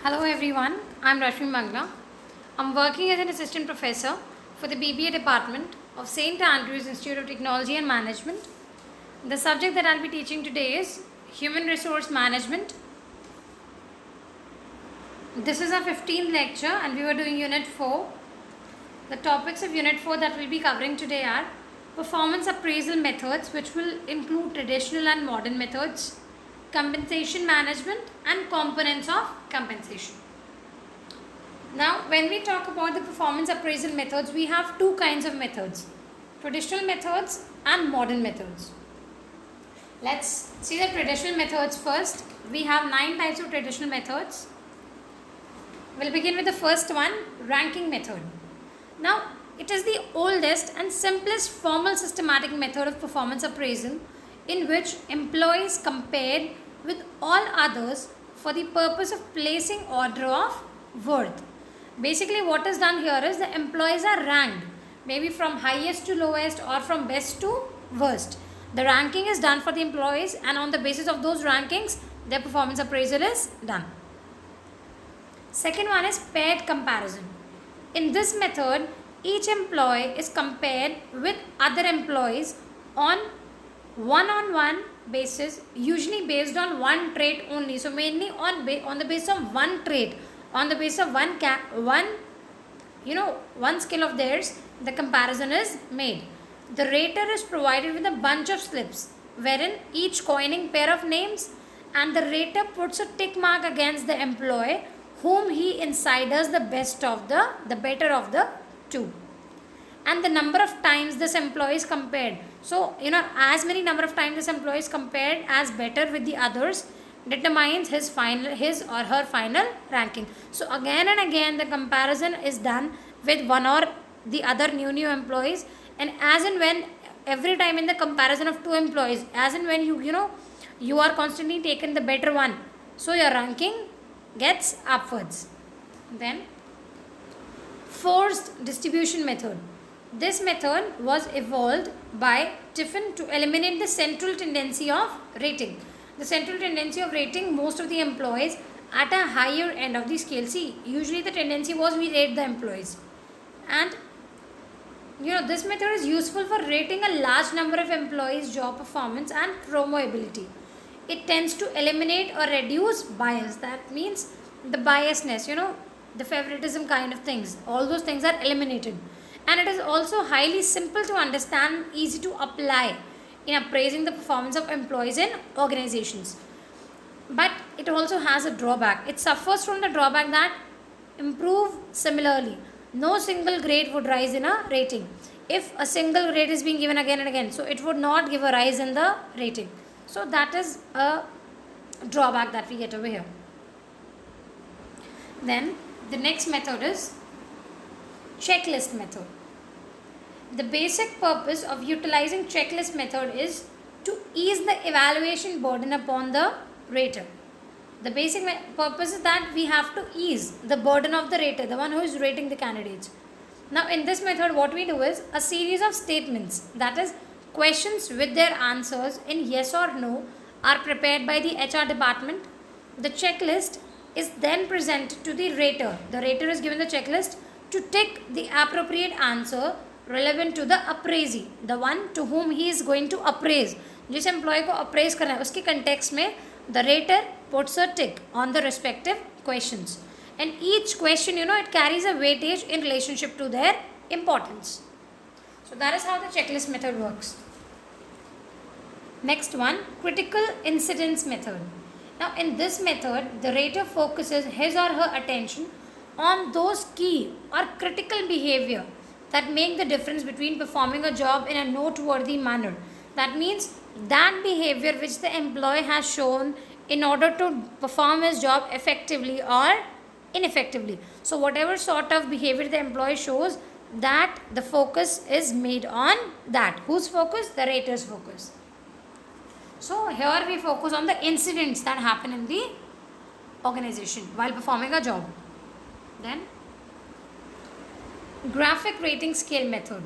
Hello everyone, I'm Rashmi Mangla. I'm working as an assistant professor for the BBA department of St. Andrews Institute of Technology and Management. The subject that I'll be teaching today is Human Resource Management. This is our 15th lecture and we were doing Unit 4. The topics of Unit 4 that we'll be covering today are performance appraisal methods, which will include traditional and modern methods, compensation management and components of compensation. Now, when we talk about the performance appraisal methods, we have two kinds of methods, traditional methods and modern methods. Let's see the traditional methods first. We have 9 types of traditional methods. We'll begin with the first one, ranking method. Now, it is the oldest and simplest formal systematic method of performance appraisal in which employees compared with all others for the purpose of placing order of worth. Basically, what is done here is the employees are ranked, maybe from highest to lowest or from best to worst. The ranking is done for the employees, and on the basis of those rankings, their performance appraisal is done. Second one is paired comparison. In this method, each employee is compared with other employees on one-on-one basis, usually based on one trait only. So mainly on the basis of one trait, on the basis of one skill of theirs, the comparison is made. The rater is provided with a bunch of slips wherein each coining pair of names, and the rater puts a tick mark against the employee whom he considers the better of the two, and the number of times this employee is compared. So, as many number of times this employee is compared as better with the others determines his or her final ranking. So, again and again the comparison is done with one or the other new employees, and as and when every time in the comparison of two employees, as and when you are constantly taken the better one, so your ranking gets upwards. Then forced distribution method. This method was evolved by Tiffin to eliminate the central tendency of rating. The central tendency of rating most of the employees at a higher end of the scale. See, usually the tendency was we rate the employees, and this method is useful for rating a large number of employees' job performance and promoability. It tends to eliminate or reduce bias. That means the biasness, the favoritism kind of things, all those things are eliminated. And it is also highly simple to understand, easy to apply in appraising the performance of employees in organizations. But it also has a drawback. It suffers from the drawback that improve similarly. No single grade would rise in a rating. If a single grade is being given again and again, so it would not give a rise in the rating. So that is a drawback that we get over here. Then the next method is checklist method. The basic purpose of utilizing checklist method is to ease the evaluation burden upon the rater. The basic purpose is that we have to ease the burden of the rater, the one who is rating the candidates. Now in this method, what we do is a series of statements, that is questions with their answers in yes or no, are prepared by the HR department. The checklist is then presented to the rater. The rater is given the checklist to tick the appropriate answer relevant to the appraisee, the one to whom he is going to appraise. जिस employee को appraise करना है उसके context में the rater puts a tick on the respective questions, and each question it carries a weightage in relationship to their importance. So that is how the checklist method works. Next one, critical incidence method. Now in this method, the rater focuses his or her attention on those key or critical behavior that make the difference between performing a job in a noteworthy manner. That means that behavior which the employee has shown in order to perform his job effectively or ineffectively. So whatever sort of behavior the employee shows, that the focus is made on that. Whose focus? The rater's focus. So here we focus on the incidents that happen in the organization while performing a job. Then graphic rating scale method.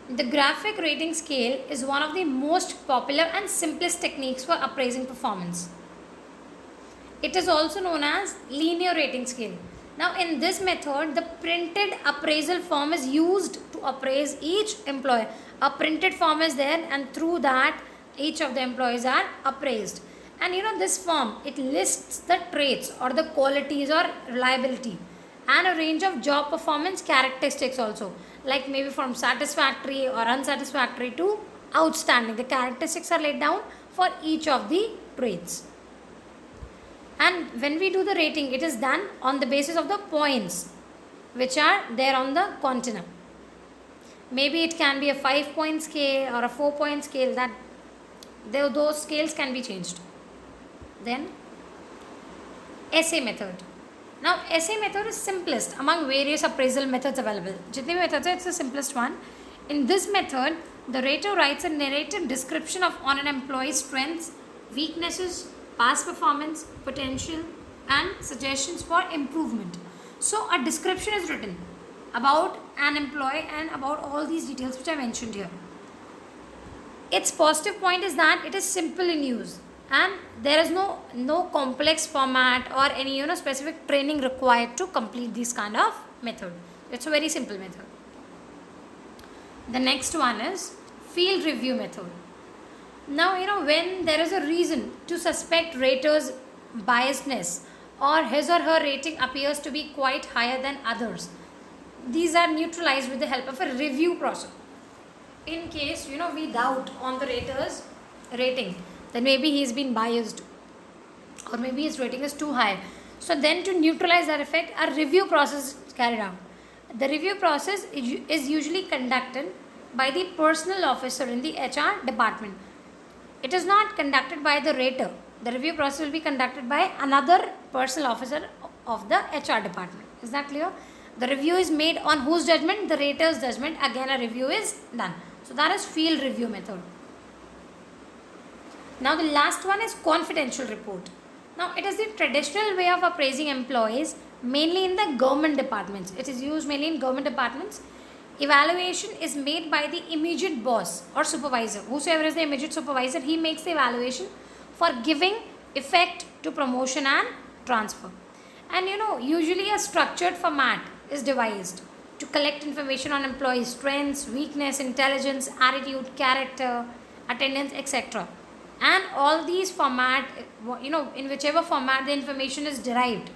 The graphic rating scale is one of the most popular and simplest techniques for appraising performance. It is also known as linear rating scale. Now, in this method, the printed appraisal form is used to appraise each employee. A printed form is there, and through that, each of the employees are appraised. And this form, it lists the traits or the qualities or reliability and a range of job performance characteristics also, like maybe from satisfactory or unsatisfactory to outstanding. The characteristics are laid down for each of the traits. And when we do the rating, it is done on the basis of the points which are there on the continuum. Maybe it can be a 5-point scale or a 4-point scale, that those scales can be changed. Then essay method. Now essay method is simplest among various appraisal methods available. Jitne bhi methods hai, it's the simplest one. In this method, the rater writes a narrative description of on an employee's strengths, weaknesses, past performance, potential, and suggestions for improvement. So a description is written about an employee and about all these details which I mentioned here. Its positive point is that it is simple in use and there is no complex format or any specific training required to complete this kind of method. It's a very simple method. The next one is field review method. Now, when there is a reason to suspect rater's biasness or his or her rating appears to be quite higher than others, these are neutralized with the help of a review process. In case, we doubt on the rater's rating, then maybe he's been biased or maybe his rating is too high. So then to neutralize that effect, a review process is carried out. The review process is usually conducted by the personnel officer in the HR department. It is not conducted by the rater. The review process will be conducted by another personnel officer of the HR department. Is that clear? The review is made on whose judgment? The rater's judgment. Again, a review is done. So that is field review method. Now the last one is confidential report. Now it is the traditional way of appraising employees, mainly in the government departments. It is used mainly in government departments. Evaluation is made by the immediate boss or supervisor. Whosoever is the immediate supervisor, he makes the evaluation for giving effect to promotion and transfer. And usually a structured format is devised to collect information on employees' strengths, weakness, intelligence, attitude, character, attendance, etc. And all these format, in whichever format the information is derived,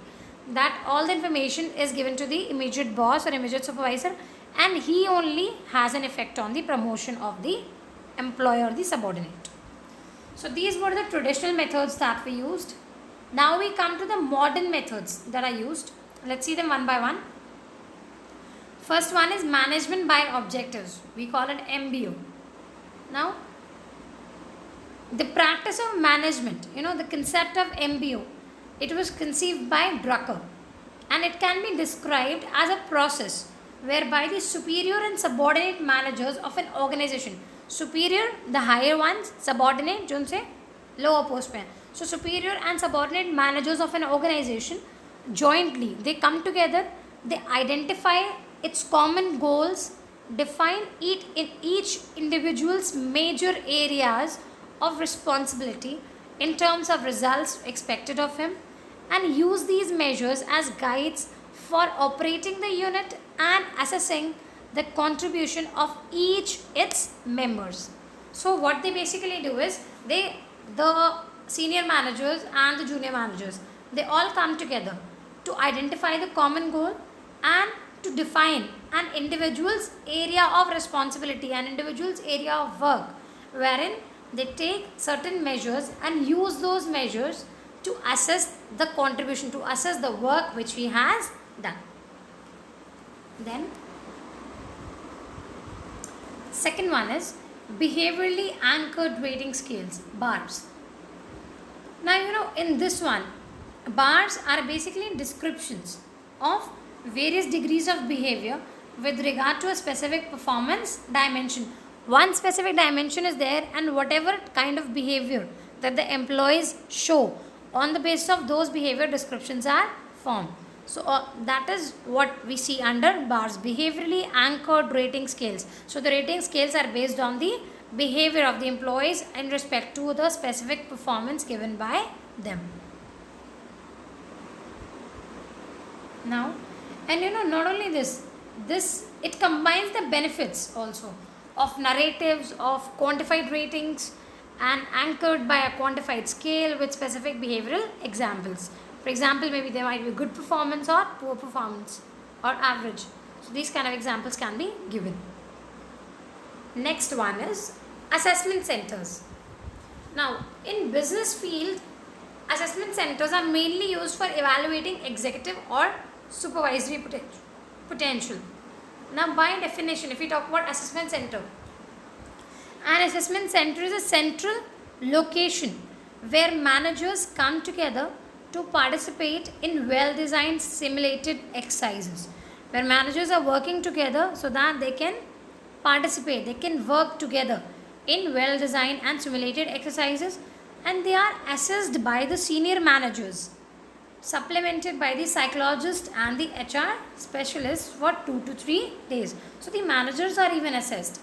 that all the information is given to the immediate boss or immediate supervisor, and he only has an effect on the promotion of the employee or the subordinate. So these were the traditional methods that we used. Now we come to the modern methods that are used. Let's see them one by one. First one is management by objectives. We call it MBO. Now, the practice of management, the concept of MBO, it was conceived by Drucker, and it can be described as a process whereby the superior and subordinate managers of an organization, superior the higher ones, subordinate जो उनसे lower post पे हैं, so superior and subordinate managers of an organization jointly they come together, they identify its common goals, define each individual's major areas of responsibility in terms of results expected of him, and use these measures as guides for operating the unit and assessing the contribution of each its members. So what they basically do is the senior managers and the junior managers, they all come together to identify the common goal and to define an individual's area of responsibility, an individual's area of work, wherein they take certain measures and use those measures to assess the contribution, to assess the work which he has done. Then second one is behaviorally anchored rating scales, bars. Now in this one, bars are basically descriptions of various degrees of behavior with regard to a specific performance dimension. One specific dimension is there, and whatever kind of behavior that the employees show, on the basis of those behavior descriptions are formed. So that is what we see under bars, behaviorally anchored rating scales. So the rating scales are based on the behavior of the employees in respect to the specific performance given by them. now. And not only this it combines the benefits also of narratives, of quantified ratings, and anchored by a quantified scale with specific behavioral examples. For example, maybe there might be good performance or poor performance or average. So these kind of examples can be given. Next one is assessment centers. Now, in business field, assessment centers are mainly used for evaluating executive or supervisory potential. Now, by definition, if we talk about assessment center, an assessment center is a central location where managers come together to participate in well-designed simulated exercises, where managers are working together so that they can participate, they can work together in well-designed and simulated exercises, and they are assessed by the senior managers, supplemented by the psychologist and the HR specialist for 2 to 3 days. So the managers are even assessed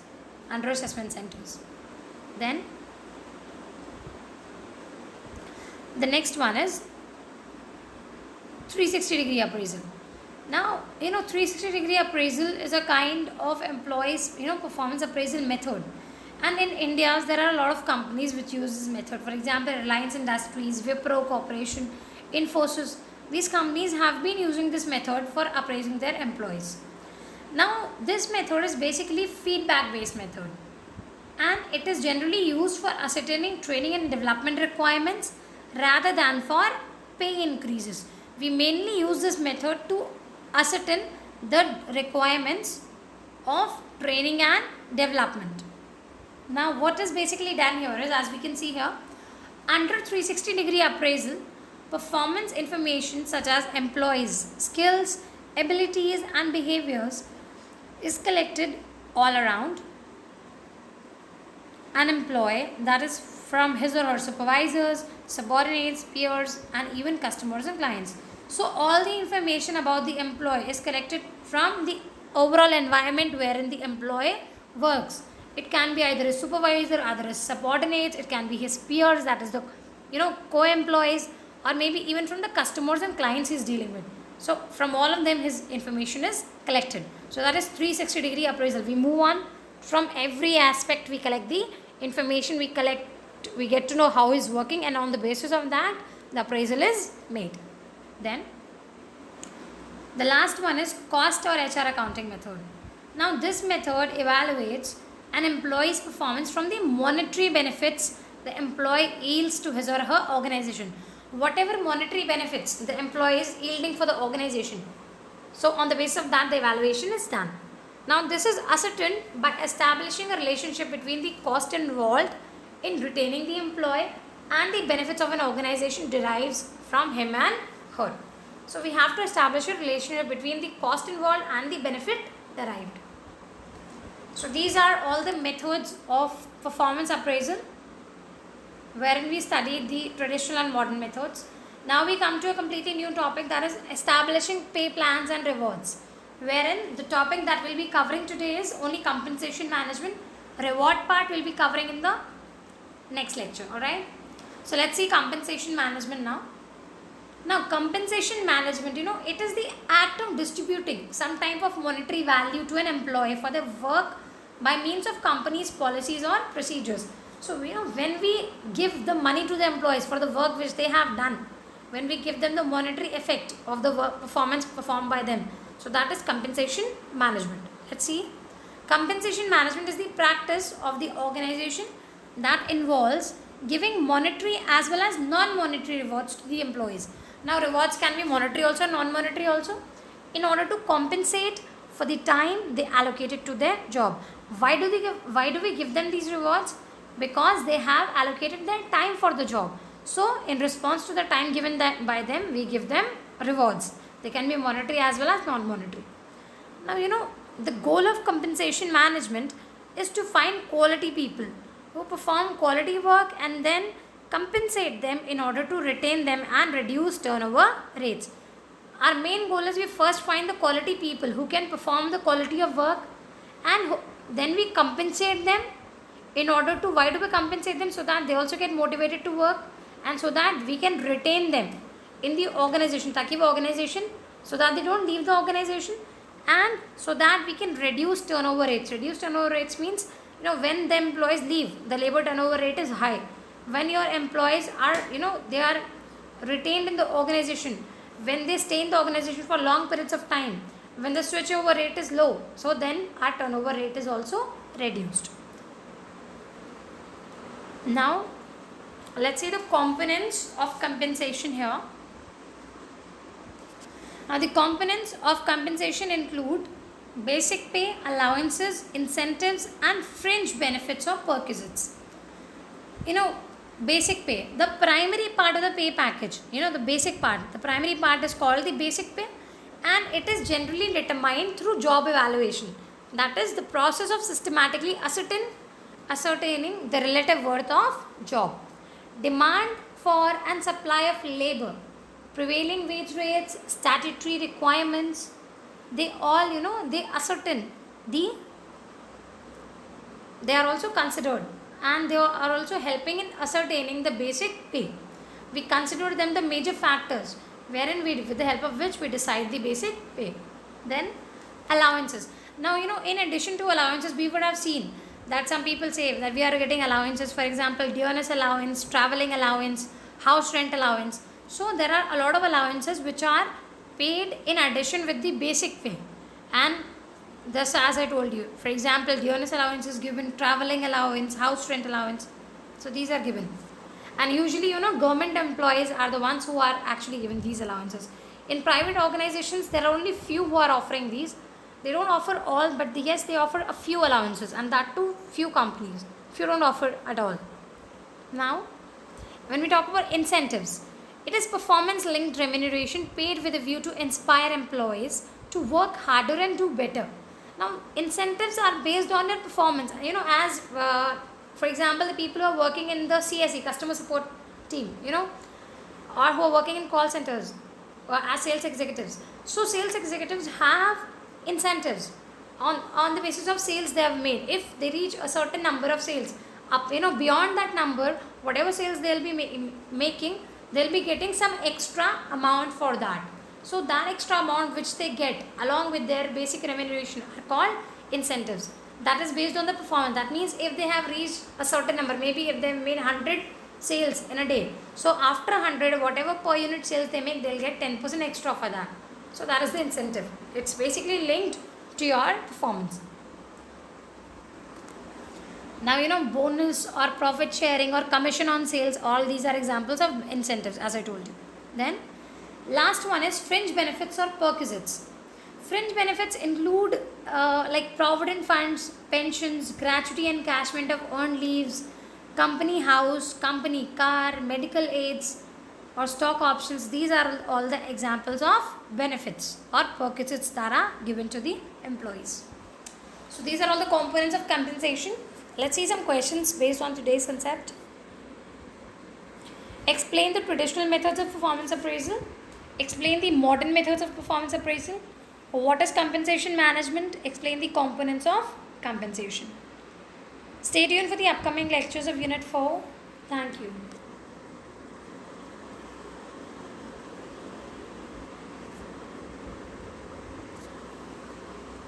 under assessment centers. Then the next one is 360-degree appraisal. Now, 360-degree appraisal is a kind of employees, performance appraisal method. And in India, there are a lot of companies which use this method. For example, Reliance Industries, Wipro Corporation, Infosys. These companies have been using this method for appraising their employees. Now, this method is basically feedback-based method. And it is generally used for ascertaining training and development requirements rather than for pay increases. We mainly use this method to ascertain the requirements of training and development. Now, what is basically done here is, as we can see here, under 360-degree appraisal, performance information such as employees' skills, abilities and behaviors is collected all around an employee, that is from his or her supervisors, subordinates, peers and even customers and clients. So all the information about the employee is collected from the overall environment wherein the employee works. It can be either a supervisor, either his subordinates, it can be his peers, that is the co-employees, or maybe even from the customers and clients he is dealing with. So from all of them his information is collected. So that is 360-degree appraisal. We move on from every aspect, we collect the information, we get to know how he is working, and on the basis of that the appraisal is made. Then the last one is cost or HR accounting method. Now this method evaluates an employee's performance from the monetary benefits the employee yields to his or her organization. Whatever monetary benefits the employee is yielding for the organization. So on the basis of that the evaluation is done. Now this is ascertained by establishing a relationship between the cost involved in retaining the employee and the benefits of an organization derives from him and her. So we have to establish a relationship between the cost involved and the benefit derived. So these are all the methods of performance appraisal wherein we studied the traditional and modern methods. Now we come to a completely new topic, that is establishing pay plans and rewards, wherein the topic that we'll be covering today is only compensation management. Reward part we'll be covering in the next lecture. Alright. So let's see compensation management now. Now compensation management, it is the act of distributing some type of monetary value to an employee for their work by means of company's policies or procedures. So when we give the money to the employees for the work which they have done, when we give them the monetary effect of the work performance performed by them, so that is compensation management. Let's see. Compensation management is the practice of the organization that involves giving monetary as well as non-monetary rewards to the employees. Now rewards can be monetary also, non-monetary also, in order to compensate for the time they allocated to their job. Why do we give them these rewards? Because they have allocated their time for the job. So in response to the time given by them, we give them rewards. They can be monetary as well as non-monetary. Now the goal of compensation management is to find quality people who perform quality work and then compensate them in order to retain them and reduce turnover rates. Our main goal is we first find the quality people who can perform the quality of work, and then we compensate them in order to, why do we compensate them? So that they also get motivated to work and so that we can retain them in the organization, ताकि वो organization so that they don't leave the organization, and so that we can reduce turnover rates. Reduce turnover rates means, when the employees leave, the labor turnover rate is high. When your employees are, they are retained in the organization, when they stay in the organization for long periods of time, when the switchover rate is low, so then our turnover rate is also reduced. Now let's see the components of compensation here. Now the components of compensation include basic pay, allowances, incentives and fringe benefits or perquisites. Basic pay, the primary part of the pay package, the basic part, the primary part is called the basic pay, and it is generally determined through job evaluation. That is the process of systematically ascertaining the relative worth of job. Demand for and supply of labor, prevailing wage rates, statutory requirements, they all, they ascertain they are also considered, and they are also helping in ascertaining the basic pay. We consider them the major factors wherein with the help of which we decide the basic pay. Then allowances. Now, in addition to allowances, we would have seen that some people say that we are getting allowances, for example, dearness allowance, traveling allowance, house rent allowance. So there are a lot of allowances which are paid in addition with the basic pay. And thus, as I told you, for example, dearness allowance is given, traveling allowance, house rent allowance. So these are given. And usually, government employees are the ones who are actually given these allowances. In private organizations, there are only few who are offering these. They don't offer all, but yes, they offer a few allowances, and that too few companies. Few don't offer at all. Now, when we talk about incentives, it is performance linked remuneration paid with a view to inspire employees to work harder and do better. Now, incentives are based on your performance. As for example, the people who are working in the CSE, customer support team, or who are working in call centers or as sales executives. So, sales executives have incentives on the basis of sales they have made. If they reach a certain number of sales, up beyond that number, whatever sales they'll be making, they'll be getting some extra amount for that. So that extra amount which they get along with their basic remuneration are called incentives. That is based on the performance. That means if they have reached a certain number, maybe if they made 100 sales in a day, so after 100, whatever per unit sales they make, they'll get 10% extra for that. So that is the incentive. It's basically linked to your performance. Now, bonus or profit sharing or commission on sales, all these are examples of incentives, as I told you. Then last one is fringe benefits or perquisites. Fringe benefits include like provident funds, pensions, gratuity encashment of earned leaves, company house, company car, medical aids or stock options. These are all the examples of benefits or perquisites that are given to the employees. So these are all the components of compensation. Let's see some questions based on today's concept. Explain the traditional methods of performance appraisal. Explain the modern methods of performance appraisal. What is compensation management? Explain the components of compensation. Stay tuned for the upcoming lectures of Unit 4. Thank you.